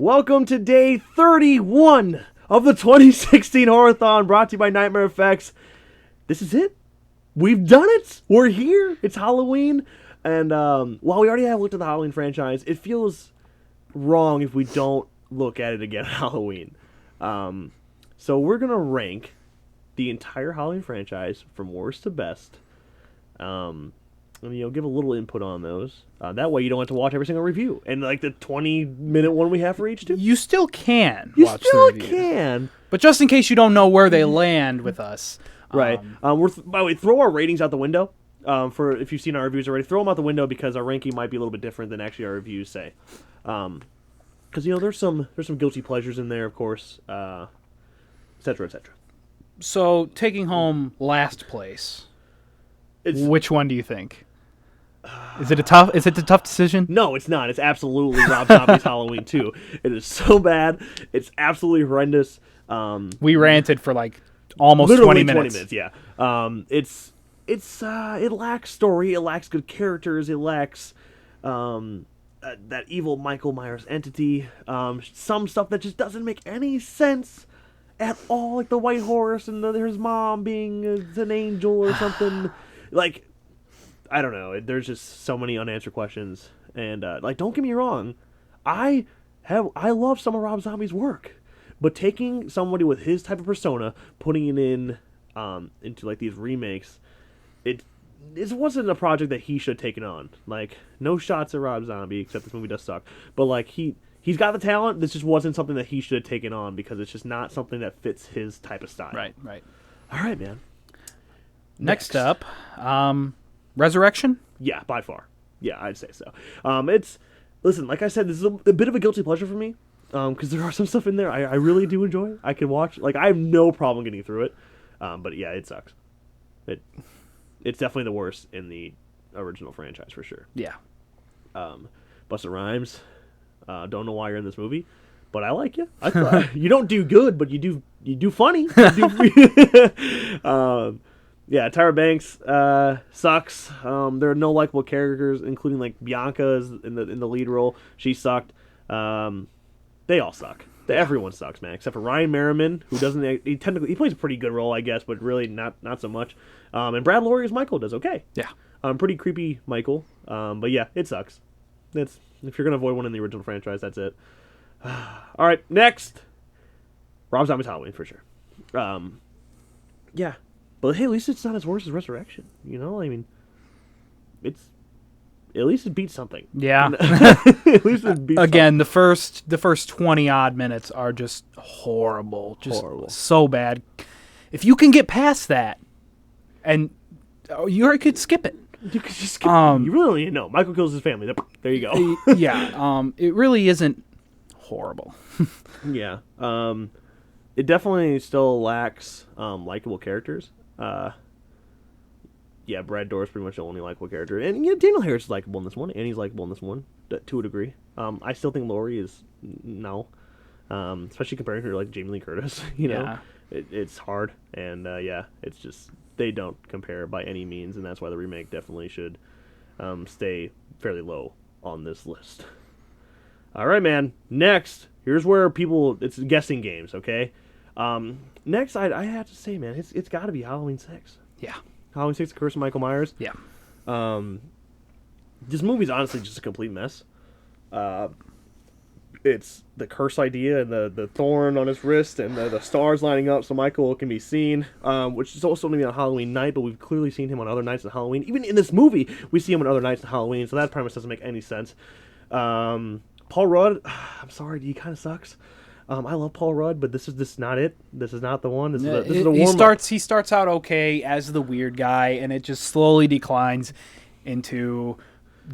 Welcome to day 31 of the 2016 Horror-a-Thon, brought to you by Nightmare Effects. This is it. We've done it. We're here. It's Halloween. And while we already have looked at the Halloween franchise, it feels wrong if we don't look at it again at Halloween. So we're going to rank the entire Halloween franchise from worst to best. And, give a little input on those. That way you don't have to watch every single review. And like the 20-minute one we have for each two. You still can watch the reviews. You still can. But just in case you don't know where they land with us. Right. By the way, throw our ratings out the window. For if you've seen our reviews already, throw them out the window because our ranking might be a little bit different than actually our reviews say. Because there's some guilty pleasures in there, of course, et cetera, et cetera. So taking home last place, which one do you think? Is it a tough decision? No, it's not. It's absolutely Rob Zombie's Halloween 2. It is so bad. It's absolutely horrendous. We ranted for like almost 20 minutes. 20 minutes, yeah. It lacks story. It lacks good characters. It lacks that evil Michael Myers entity. Some stuff that just doesn't make any sense at all, like the white horse and his mom being an angel or something. Like, I don't know. There's just so many unanswered questions. And don't get me wrong, I love some of Rob Zombie's work, but taking somebody with his type of persona, putting it in into like these remakes, it wasn't a project that he should have taken on. Like, no shots at Rob Zombie, except this movie does suck. But like he's got the talent. This just wasn't something that he should have taken on because it's just not something that fits his type of style. Right. All right, man. Next up, Resurrection? Yeah, by far. Yeah, I'd say so. Listen, like I said, this is a bit of a guilty pleasure for me, because there are some stuff in there I really do enjoy. I can watch. Like, I have no problem getting through it. But yeah, it sucks. It's definitely the worst in the original franchise for sure. Yeah. Busta Rhymes, don't know why you're in this movie, but I like you. I thought you don't do good, but you do funny. Yeah, Tyra Banks sucks. There are no likable characters, including like Bianca is in the lead role. She sucked. They all suck. Everyone sucks, man, except for Ryan Merriman, who doesn't. He plays a pretty good role, I guess, but really not so much. And Brad Laurie as Michael does okay. Yeah. Pretty creepy Michael. But yeah, it sucks. If you're gonna avoid one in the original franchise, that's it. All right, next, Rob Zombie's Halloween for sure. Yeah. But hey, at least it's not as worse as Resurrection. I mean, at least it beats something. Yeah. At least it beats Again, something. the first 20 odd minutes are just horrible. Just horrible. So bad. If you can get past that, and you could skip it. You could just skip it. You really don't need to know. Michael kills his family. There you go. Yeah. It really isn't horrible. Yeah. It definitely still lacks likable characters. Yeah, Brad Dourif's pretty much the only likable character, and Daniel Harris is likable in this one, and he's likable in this one to a degree. I still think Laurie is no, especially comparing her to like Jamie Lee Curtis. Yeah. It's hard, and yeah, it's just they don't compare by any means, and that's why the remake definitely should stay fairly low on this list. All right, man. Next, here's where it's guessing games. Okay. Next, I have to say, man, it's got to be Halloween 6. Yeah. Halloween 6, The Curse of Michael Myers. Yeah. This movie's honestly just a complete mess. It's the curse idea and the thorn on his wrist and the stars lining up so Michael can be seen, which is also going to be on Halloween night, but we've clearly seen him on other nights of Halloween. Even in this movie, we see him on other nights of Halloween, so that premise doesn't make any sense. Paul Rudd, I'm sorry, he kind of sucks. I love Paul Rudd, but this is not it. This is not the one. This is a warm-up. He starts out okay as the weird guy, and it just slowly declines into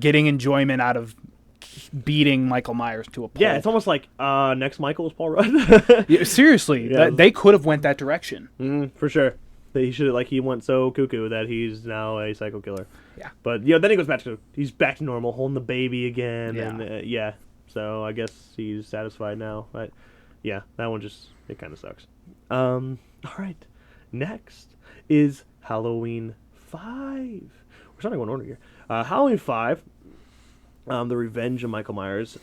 getting enjoyment out of beating Michael Myers to a pulp. Yeah, it's almost like next Michael is Paul Rudd. Yeah, seriously, yeah. They could have went that direction. For sure. He went so cuckoo that he's now a psycho killer. Yeah. But then he goes he's back to normal, holding the baby again, Yeah. and yeah. So I guess he's satisfied now. But yeah, that one it kind of sucks. All right. Next is Halloween 5. We're starting to go in order here. Halloween 5, The Revenge of Michael Myers.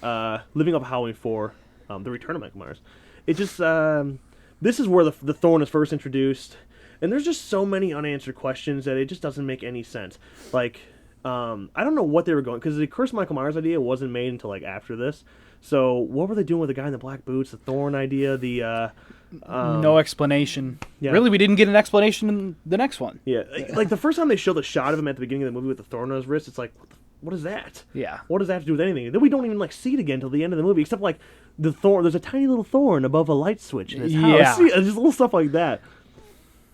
Living up Halloween 4. The Return of Michael Myers. It just this is where the Thorn is first introduced, and there's just so many unanswered questions that it just doesn't make any sense. Like, I don't know what they were going, because the Curse Michael Myers idea wasn't made until like after this. So what were they doing with the guy in the black boots? The Thorn idea, no explanation. Yeah. Really, we didn't get an explanation in the next one. Yeah, like the first time they showed the shot of him at the beginning of the movie with the thorn on his wrist, it's like, what is that? Yeah. What does that have to do with anything? Then we don't even like see it again until the end of the movie, except like the thorn. There's a tiny little thorn above a light switch in his house. Yeah. See, just little stuff like that.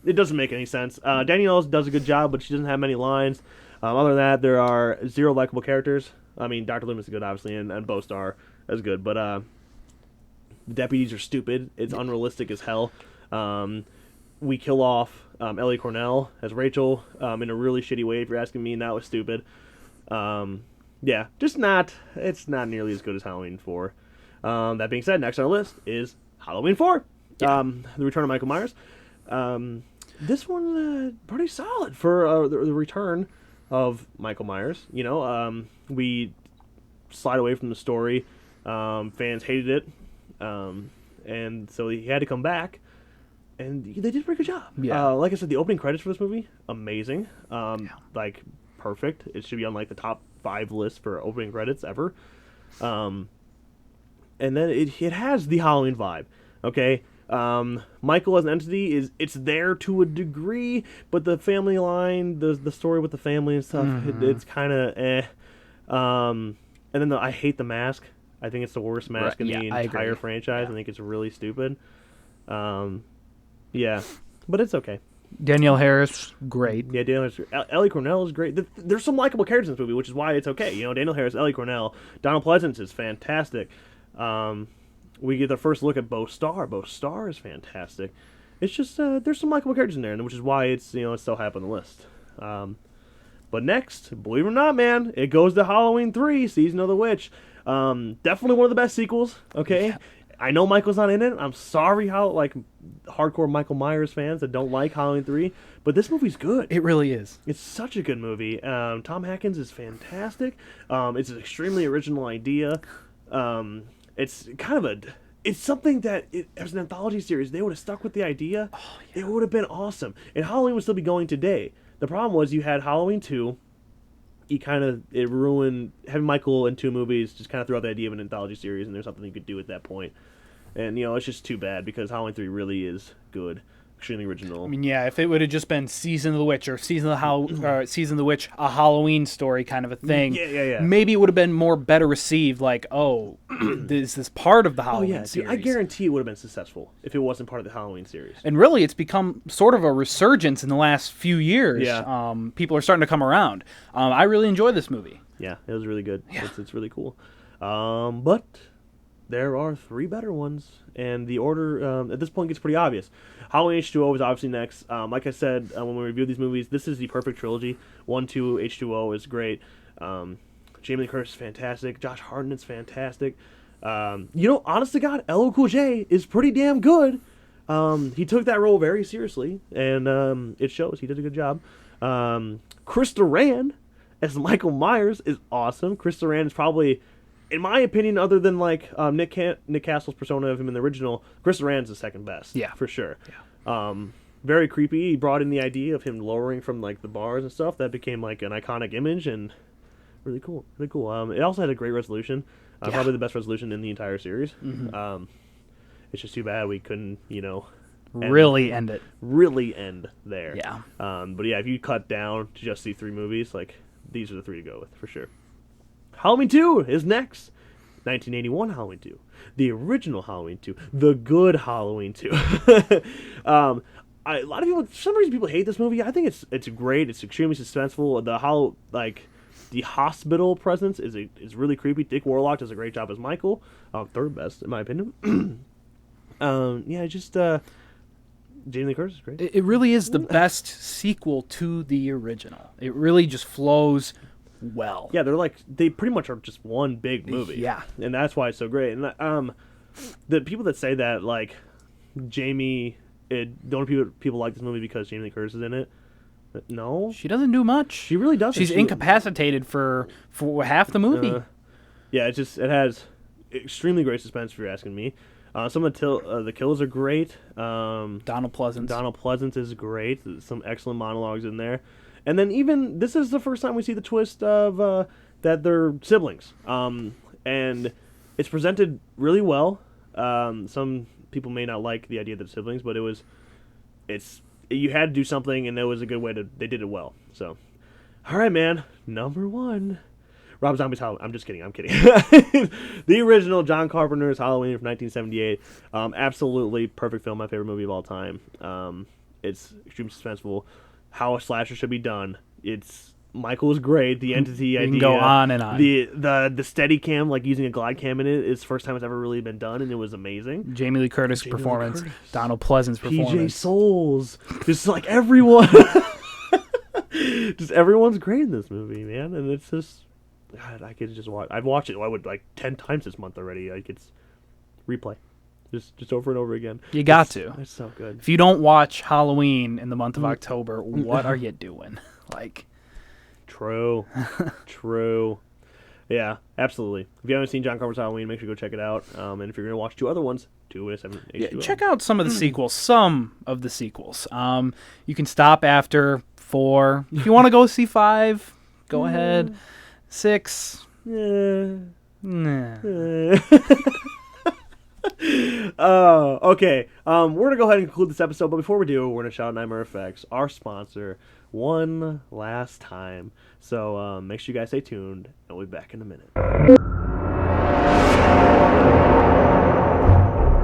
It doesn't make any sense. Danielle does a good job, but she doesn't have many lines. Other than that, there are 0 likable characters. I mean, Dr. Loomis is good, obviously, and Bo Star is good, but the deputies are stupid. It's unrealistic as hell. We kill off Ellie Cornell as Rachel in a really shitty way, if you're asking me, and that was stupid. Yeah, just not. It's not nearly as good as Halloween 4. That being said, next on our list is Halloween 4. Yeah. The Return of Michael Myers. This one's pretty solid for the return of Michael Myers. You know, we slide away from the story. Fans hated it, and so he had to come back, and they did a pretty good job. Yeah. Like I said, the opening credits for this movie, amazing. Like, perfect. It should be on like the top 5 list for opening credits ever. And then it has the Halloween vibe. Okay. Michael as an entity it's there to a degree, but the family line, the story with the family and stuff, it's kind of eh. And then I hate the mask. I think it's the worst mask in the entire franchise. I think it's really stupid. Yeah, but it's okay. Danielle Harris, great. Yeah, Danielle Harris. Ellie Cornell is great. There's some likable characters in this movie, which is why it's okay. You know, Danielle Harris, Ellie Cornell, Donald Pleasance is fantastic. We get the first look at Bo Star. Bo Star is fantastic. It's just there's some likable characters in there, which is why it's still high up on the list. But next, believe it or not, man, it goes to Halloween 3, Season of the Witch. Definitely one of the best sequels. Okay, yeah. I know Michael's not in it. I'm sorry, hardcore Michael Myers fans that don't like Halloween 3, but this movie's good. It really is. It's such a good movie. Tom Hackins is fantastic. It's an extremely original idea. It's kind of it's something that as an anthology series, they would have stuck with the idea. Oh, yeah. It would have been awesome, and Halloween would still be going today. The problem was you had Halloween 2. It ruined having Michael in 2 movies. Just kind of threw out the idea of an anthology series, and there's something you could do at that point. And it's just too bad because Halloween 3 really is good, extremely original. I mean, yeah, if it would have just been Season of the Witch or Season of the Witch, a Halloween story kind of a thing, yeah. Maybe it would have been better received. Like, oh, is this part of the Halloween series? I guarantee it would have been successful if it wasn't part of the Halloween series. And really, it's become sort of a resurgence in the last few years. Yeah. People are starting to come around. I really enjoy this movie. Yeah, it was really good. Yeah. It's really cool. But there are 3 better ones, and the order at this point gets pretty obvious. Halloween H2O is obviously next. Like I said, when we reviewed these movies, this is the perfect trilogy. 1, 2, H2O is great. Jamie Lee Curtis is fantastic. Josh Hartnett's fantastic. Honest to God, LL Cool J is pretty damn good. He took that role very seriously, and it shows. He did a good job. Chris Duran as Michael Myers is awesome. Chris Duran is probably, in my opinion, other than Nick Castle's persona of him in the original, Chris Duran's the second best. Yeah, for sure. Yeah. Very creepy. He brought in the idea of him lowering from the bars and stuff. That became an iconic image and really cool. Really cool. It also had a great resolution. Probably the best resolution in the entire series. Mm-hmm. It's just too bad we couldn't, really end it. Really end there. Yeah. But yeah, if you cut down to just see 3 movies, these are the 3 to go with for sure. Halloween 2 is next. 1981 Halloween 2. The original Halloween 2. The good Halloween 2. A lot of people, for some reason, people hate this movie. I think it's great. It's extremely suspenseful. The hospital presence is really creepy. Dick Warlock does a great job as Michael. 3rd best, in my opinion. Jamie Lee Curtis is great. It really is the best sequel to the original. It really just flows well. Yeah, they pretty much are just one big movie. Yeah. And that's why it's so great. And the people that say that, Jamie, don't people like this movie because Jamie Lee Curtis is in it? No. She doesn't do much. She really doesn't. She's incapacitated for half the movie. Yeah, it extremely great suspense if you're asking me. Some of the kills are great. Donald Pleasance. Donald Pleasance is great. There's some excellent monologues in there. And then even this is the first time we see the twist of that they're siblings. And it's presented really well. Some people may not like the idea that they're siblings, but you had to do something, and it was a good way they did it well. So, all right, man. Number 1. Rob Zombie's Halloween. I'm just kidding. I'm kidding. The original John Carpenter's Halloween from 1978. Absolutely perfect film. My favorite movie of all time. It's extremely suspenseful. How a slasher should be done. Michael is great. The entity idea. You can go on and on. The steady cam, like using a glide cam in it, is the first time it's ever really been done, and it was amazing. Jamie Lee Curtis performance. Donald Pleasance performance. PJ Souls. Just like everyone. Just everyone's great in this movie, man. And it's just... God, I could just watch. I've watched it. I would 10 times this month already. Like it's replay, just over and over again. You got to. It's so good. If you don't watch Halloween in the month of October, what are you doing? Like, true. Yeah, absolutely. If you haven't seen John Carpenter's Halloween, make sure you go check it out. And if you're gonna watch 2 other ones, 2 7 yeah, check out some of the sequels. Some of the sequels. You can stop after 4. If you want to go see 5, go ahead. 6. Yeah. Nah. Okay. We're gonna go ahead and conclude this episode, but before we do, we're gonna shout out Nightmare Effects, our sponsor, one last time. So make sure you guys stay tuned, and we'll be back in a minute.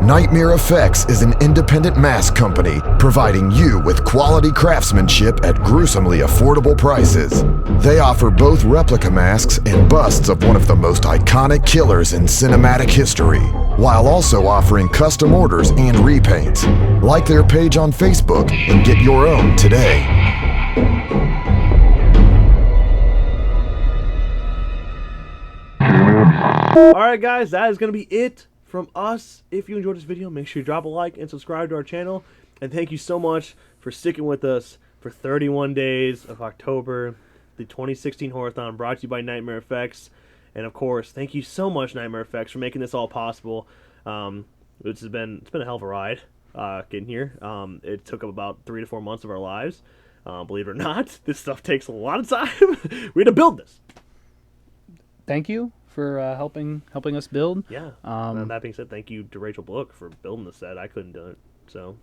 Nightmare Effects is an independent mask company providing you with quality craftsmanship at gruesomely affordable prices. They offer both replica masks and busts of one of the most iconic killers in cinematic history, while also offering custom orders and repaints. Like their page on Facebook and get your own today. Alright guys, that is going to be it from us. If you enjoyed this video, make sure you drop a like and subscribe to our channel. And thank you so much for sticking with us for 31 days of October, the 2016 Horror-a-Thon, brought to you by Nightmare Effects. And of course, thank you so much, Nightmare Effects, for making this all possible. It's been a hell of a ride getting here. It took up about 3 to 4 months of our lives. Believe it or not, this stuff takes a lot of time. We had to build this. Thank you for helping us build. Yeah. And that being said, thank you to Rachel Blook for building the set. I couldn't do it. So,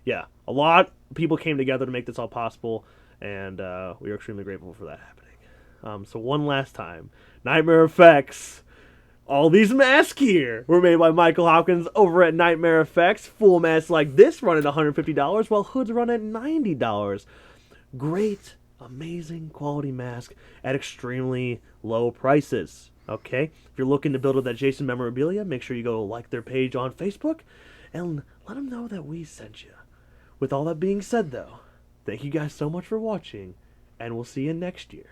yeah, a lot of people came together to make this all possible, and we are extremely grateful for that happening. So one last time, Nightmare Effects. All these masks here were made by Michael Hopkins over at Nightmare Effects. Full masks like this run at $150, while hoods run at $90. Great, amazing quality mask at extremely low prices. Okay? If you're looking to build up that Jason memorabilia, make sure you go like their page on Facebook and let them know that we sent you. With all that being said, though, thank you guys so much for watching, and we'll see you next year.